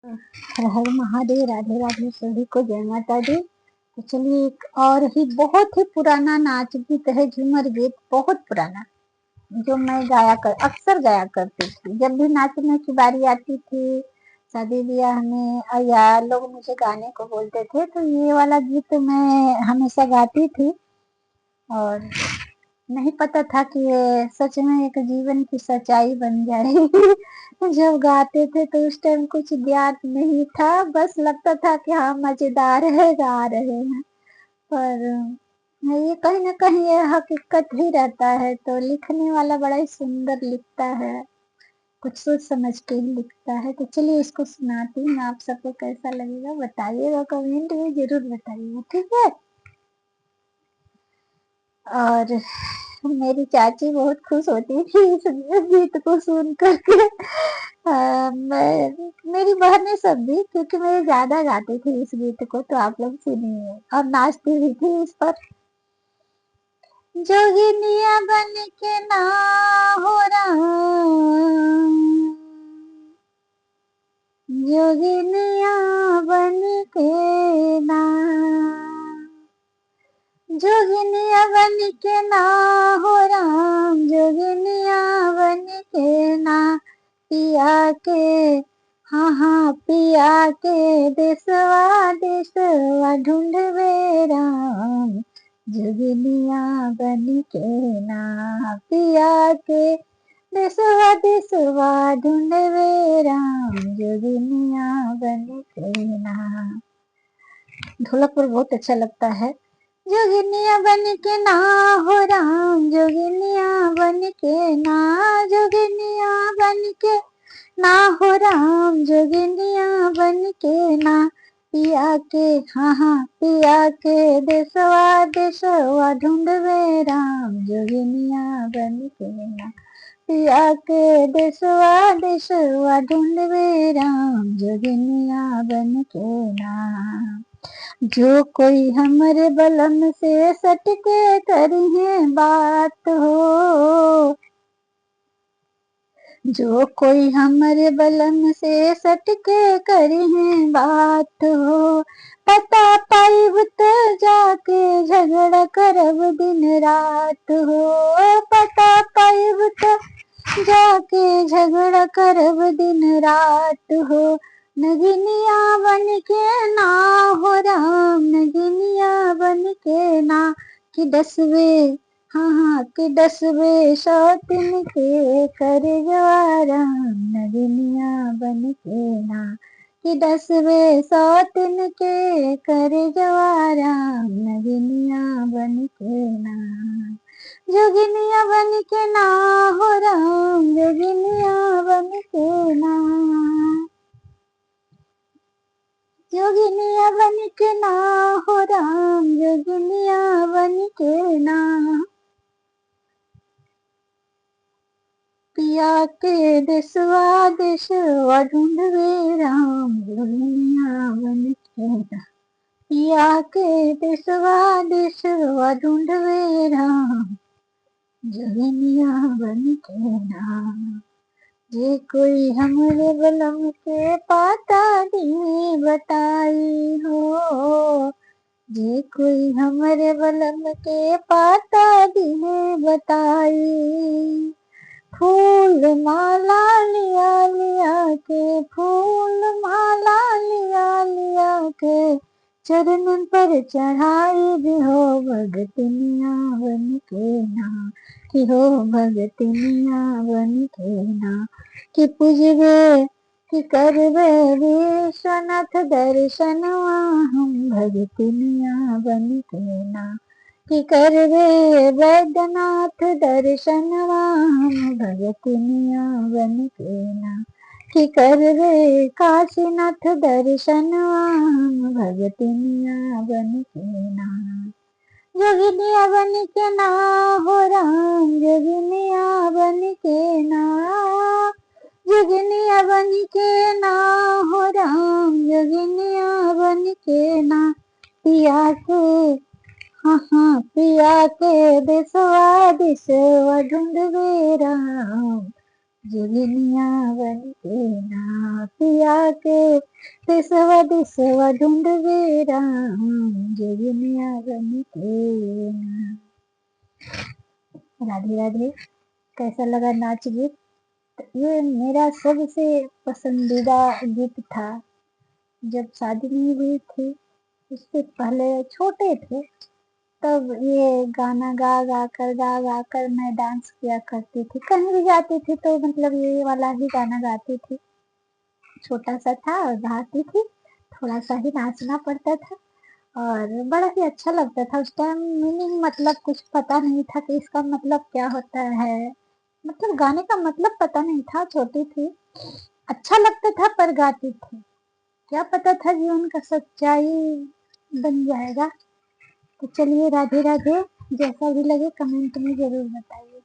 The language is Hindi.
हर हर महादेव, राधे राधे सभी को, जय माता दी। तो चलिए एक और ही बहुत ही पुराना नाच गीत है, झूमर गीत, बहुत पुराना, जो मैं अक्सर गाया करती थी जब भी नाचने की बारी आती थी, शादी ब्याह में, या लोग मुझे गाने को बोलते थे तो ये वाला गीत मैं हमेशा गाती थी। और नहीं पता था कि ये सच में एक जीवन की सच्चाई बन जाएगी। जब गाते थे तो उस टाइम कुछ ज्ञात नहीं था, बस लगता था कि हाँ मजेदार है, गा रहे हैं। पर ये कहीं ना कहीं ये हकीकत ही रहता है। तो लिखने वाला बड़ा ही सुंदर लिखता है, कुछ सोच समझ के ही लिखता है। तो चलिए इसको सुनाती हूँ, आप सबको कैसा लगेगा बताइएगा, कमेंट में जरूर बताइएगा, ठीक है। और मेरी चाची बहुत खुश होती थी इस गीत को सुन करके। मेरी बहनें सब भी, क्योंकि मैं ज्यादा गाती थी इस गीत को, तो आप लोग सुनिए। और नाचती भी थी इस पर। जोगिनिया बन के ना हो राम, जोगिनिया बन के ना, जोगिनिया बन के ना हो राम, जोगिनिया बन के ना, पिया के, हाँ हाँ पिया के देसवा देसवा ढूंढवे राम, जोगिनिया बन के ना, पिया के देसवा देसवा ढूंढवे राम, जोगिनिया बन के ना। ढोलक पर बहुत अच्छा लगता है। जोगिनिया बन के ना हो राम, जोगिनिया बन के ना, जोगिनिया बन के ना हो राम, जोगिनिया बन के ना, पिया के, हाँ हाँ पिया के देसवा देसवा ढूंढवे राम, जोगिनिया बन के ना, पिया के देसवा देसवा ढूंढवे राम, जोगिनिया बन के ना। जो कोई हमरे बलम से सटके करिए बात हो, जो कोई हमरे बलम से सटके करिए बात हो, पता पाइब तो जाके झगड़ा करब दिन रात हो, पता पाइब तो जाके झगड़ा करब दिन रात हो, नगिनिया बन के ना हो राम, नगिनिया बन के ना, कि डसवे, हाँ हाँ कि डसवे सौतिन के कर राम, नगिनिया बन के ना, कि डसवे सौतिन के कर राम, नगिनिया बन के ना, जोगिनिया बन के ना हो राम, जोगिनिया बन के ना, जोगिनिया बन के ना हो राम, जोगिनिया बन के ना, पिया के देसवा देसवा ढूंढवे राम, जोगिनिया बन के ना, पिया के देसवा देसवा ढूंढवे राम, जोगिनिया बन के ना। जे कोई हमरे बलम के पाता दी बताई हो, जे कोई हमरे बलम के पाता दी बताई, फूल माला लिया लिया के, फूल माला लिया लिया के, चरणन पर चढ़ाई भी हो भगतनिया बन के ना, कि हो भगतनिया बन के ना, कि पूजबे कि करबे विश्वनाथ दर्शनवा हम, भगतनिया बन के ना, कि करबे वैद्यनाथ दर्शनवा हम, भगतनिया बन के ना, कि करबे काशीनाथ दर्शनवा हम, भगतनिया बन के ना, जोगिनिया बन के ना हो राम, जोगिनिया बन के ना, जोगिनिया बन के ना हो राम, जोगिनिया बन के ना, पिया के, हाँ हाँ पिया के देसवा देसवा ढूंढवे राम, जोगिनिया बन के ना पिया के दिसवा दिसवा ढूंढवे राम, जोगिनिया बन के ना। राधे राधे। कैसा लगा नाच गीत? ये मेरा सबसे पसंदीदा गीत था। जब शादी नहीं हुई थी, उससे पहले छोटे थे, तब ये गाना गा कर मैं डांस किया करती थी। कहीं भी जाती थी तो मतलब ये वाला ही गाना गाती थी। छोटा सा था और गाती थी, थोड़ा सा ही नाचना पड़ता था और बड़ा ही अच्छा लगता था। उस टाइम मीनिंग मतलब कुछ पता नहीं था कि इसका मतलब क्या होता है, मतलब गाने का मतलब पता नहीं था, छोटी थी। अच्छा लगता था पर गाती थी, क्या पता था जीवन का सच्चाई बन जाएगा। तो चलिए राधे राधे। जैसा भी लगे कमेंट में जरूर बताइए।